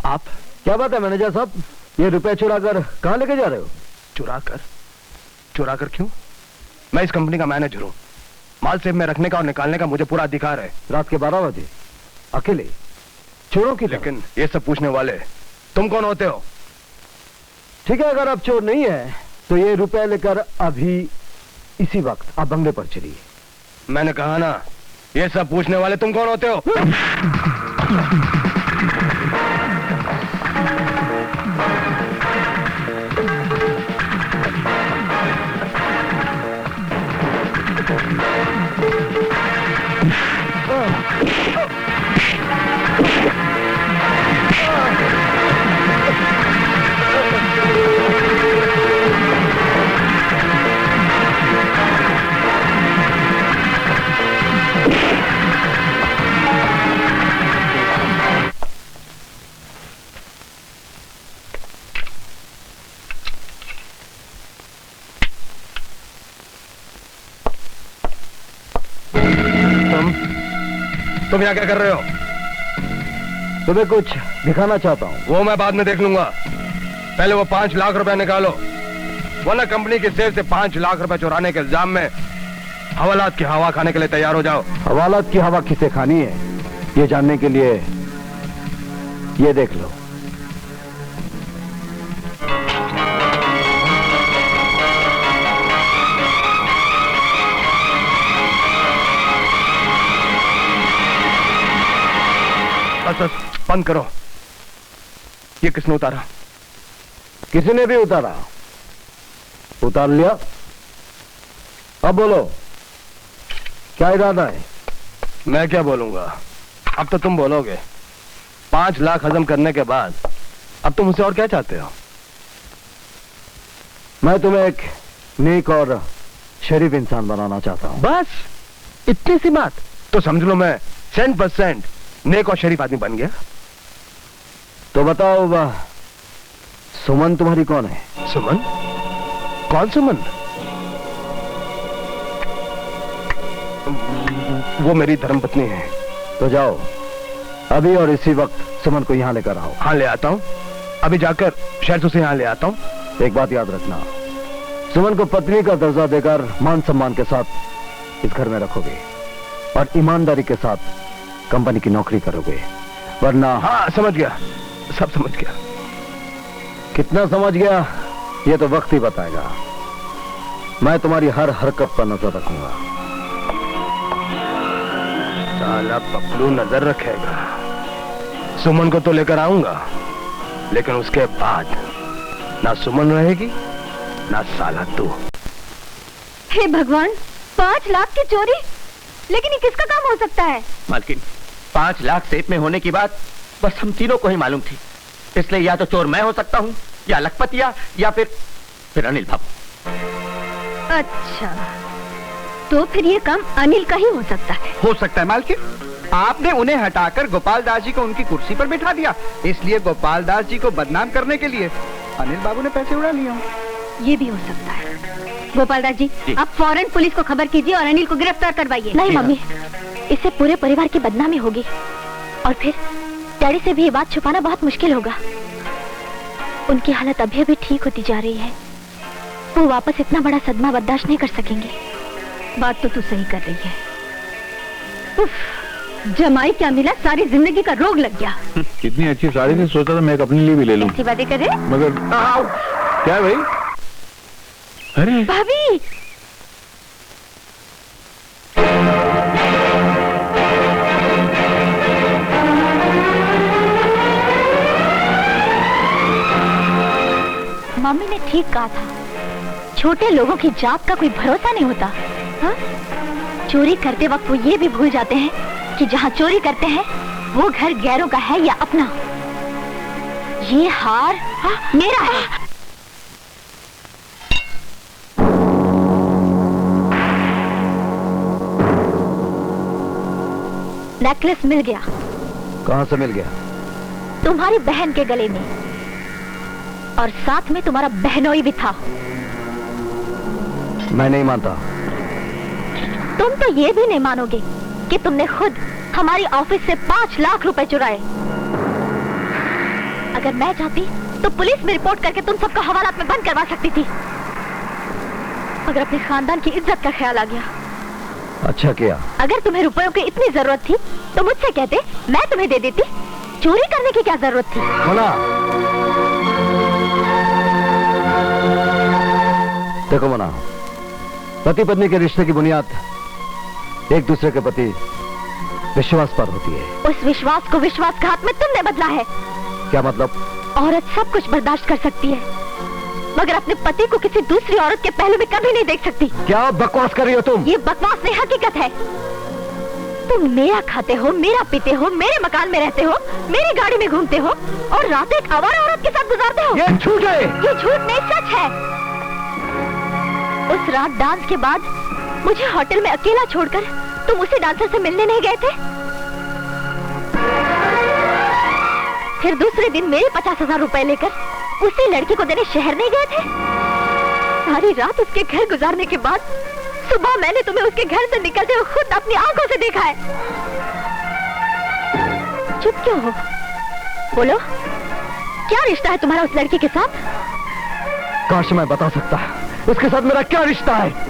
आप? क्या बात है मैनेजर साहब, ये रुपए चुरा कर कहाँ लेके जा रहे हो? चुरा कर क्यों? मैं इस कंपनी का मैनेजर हूँ। माल सेफ में रखने का और निकालने का मुझे पूरा अधिकार है। रात के 12 बजे अकेले चोरों की? लेकिन ये सब पूछने वाले तुम कौन होते हो? ठीक है, अगर आप चोर नहीं है तो ये रुपए लेकर अभी इसी वक्त आप बंगले पर चलिए। मैंने कहा ना, ये सब पूछने वाले तुम कौन होते हो? तुम यहाँ क्या कर रहे हो? तुम्हें कुछ दिखाना चाहता हूँ। वो मैं बाद में देख लूंगा, पहले वो 5 लाख रुपए निकालो, वरना कंपनी की सेफ से 5 लाख रुपए चुराने के इल्जाम में हवालात की हवा खाने के लिए तैयार हो जाओ। हवालात की हवा किसे खानी है, ये जानने के लिए ये देख लो। बस बंद करो। ये किसने उतारा? किसी ने भी उतारा। उतार लिया, अब बोलो क्या इरादा है? मैं क्या बोलूंगा, अब तो तुम बोलोगे। 5 लाख हजम करने के बाद अब तुम मुझसे और क्या चाहते हो? मैं तुम्हें एक नेक और शरीफ इंसान बनाना चाहता हूं। बस इतनी सी बात? तो समझ लो मैं 100% नेक और शरीफ आदमी बन गया। तो बताओ सुमन तुम्हारी कौन है? सुमन? कौन सुमन? वो मेरी धर्मपत्नी है। तो जाओ अभी और इसी वक्त सुमन को यहाँ लेकर आओ। हाँ ले आता हूँ, अभी जाकर शहर से यहाँ ले आता हूँ। एक बात याद रखना, सुमन को पत्नी का दर्जा देकर मान सम्मान के साथ इस घर में रखोगे और ईमानदारी के साथ कंपनी की नौकरी करोगे, वरना। हाँ समझ गया, सब समझ गया। कितना समझ गया ये तो वक्त ही बताएगा। मैं तुम्हारी हर हरकत पर नजर रखूंगा। साला पपलू नजर रखेगा। सुमन को तो लेकर आऊंगा, लेकिन उसके बाद ना सुमन रहेगी ना साला तू। हे भगवान, 5 लाख की चोरी? लेकिन ये किसका काम हो सकता है? मालकिन, 5 लाख सेफ में होने की बात बस हम तीनों को ही मालूम थी, इसलिए या तो चोर मैं हो सकता हूँ, या लखपतिया, या फिर अनिल बाबू। अच्छा, तो फिर ये काम अनिल का ही हो सकता है। हो सकता है मालकिन। आपने उन्हें हटाकर गोपाल दास जी को उनकी कुर्सी पर बिठा दिया, इसलिए गोपाल दास जी को बदनाम करने के लिए अनिल बाबू ने पैसे उड़ा लिए। ये भी हो सकता है। गोपाल दास जी, आप फौरन पुलिस को खबर कीजिए और अनिल को गिरफ्तार करवाइए। नहीं मम्मी, इससे पूरे परिवार की बदनामी होगी और फिर डैडी से भी ये बात छुपाना बहुत मुश्किल होगा। उनकी हालत अभी अभी ठीक होती जा रही है, वो वापस इतना बड़ा सदमा बर्दाश्त नहीं कर सकेंगे। बात तो तू सही कर रही है। उफ, जमाई क्या मिला, सारी जिंदगी का रोग लग गया। कितनी अच्छी साड़ी थी, सोचा था मैं एक अपने लिए भी ले लूं। ऐसी बातें कर रहे? मगर क्या है भाई? अरे भाभी, मम्मी ने ठीक कहा था, छोटे लोगों की जात का कोई भरोसा नहीं होता। हाँ? चोरी करते वक्त वो ये भी भूल जाते हैं कि जहाँ चोरी करते हैं वो घर गैरों का है या अपना। ये हार मेरा है। नेकलेस मिल गया। कहाँ से मिल गया? तुम्हारी बहन के गले में, और साथ में तुम्हारा बहनोई भी था। मैं नहीं मानता। तुम तो ये भी नहीं मानोगे कि तुमने खुद हमारी ऑफिस से 5 लाख रुपए चुराए। अगर मैं चाहती तो पुलिस में रिपोर्ट करके तुम सबको हवालात में बंद करवा सकती थी, मगर अपने खानदान की इज्जत का ख्याल आ गया। अच्छा किया। अगर तुम्हें रुपयों की इतनी जरूरत थी तो मुझसे कहते, मैं तुम्हें दे देती। चोरी करने की क्या जरूरत थी? मोना, देखो मोना, पति पत्नी के रिश्ते की बुनियाद एक दूसरे के प्रति विश्वास पर होती है। उस विश्वास को विश्वासघात में तुमने बदला है। क्या मतलब? औरत सब कुछ बर्दाश्त कर सकती है, मगर अपने पति को किसी दूसरी औरत के पहलू में कभी नहीं देख सकती। क्या बकवास कर रही हो तुम? ये बकवास नहीं, हकीकत है। तुम मेरा खाते हो, मेरा पीते हो, मेरे मकान में रहते हो, मेरी गाड़ी में घूमते हो और रात एक आवारा औरत के साथ गुजारते हो। ये झूठ है। ये झूठ नहीं, सच है। उस रात डांस के बाद मुझे होटल में अकेला छोड़कर तुम उसी डांसर से मिलने नहीं गए थे। फिर दूसरे दिन मेरे 50,000 रुपए लेकर उसी लड़की को देने शहर नहीं गए थे। सारी रात उसके घर गुजारने के बाद सुबह मैंने तुम्हें उसके घर से निकलते हुए खुद अपनी आंखों से देखा है। चुप क्यों हो? बोलो, क्या रिश्ता है तुम्हारा उस लड़की के साथ? काश मैं बता सकता, उसके साथ मेरा क्या रिश्ता है।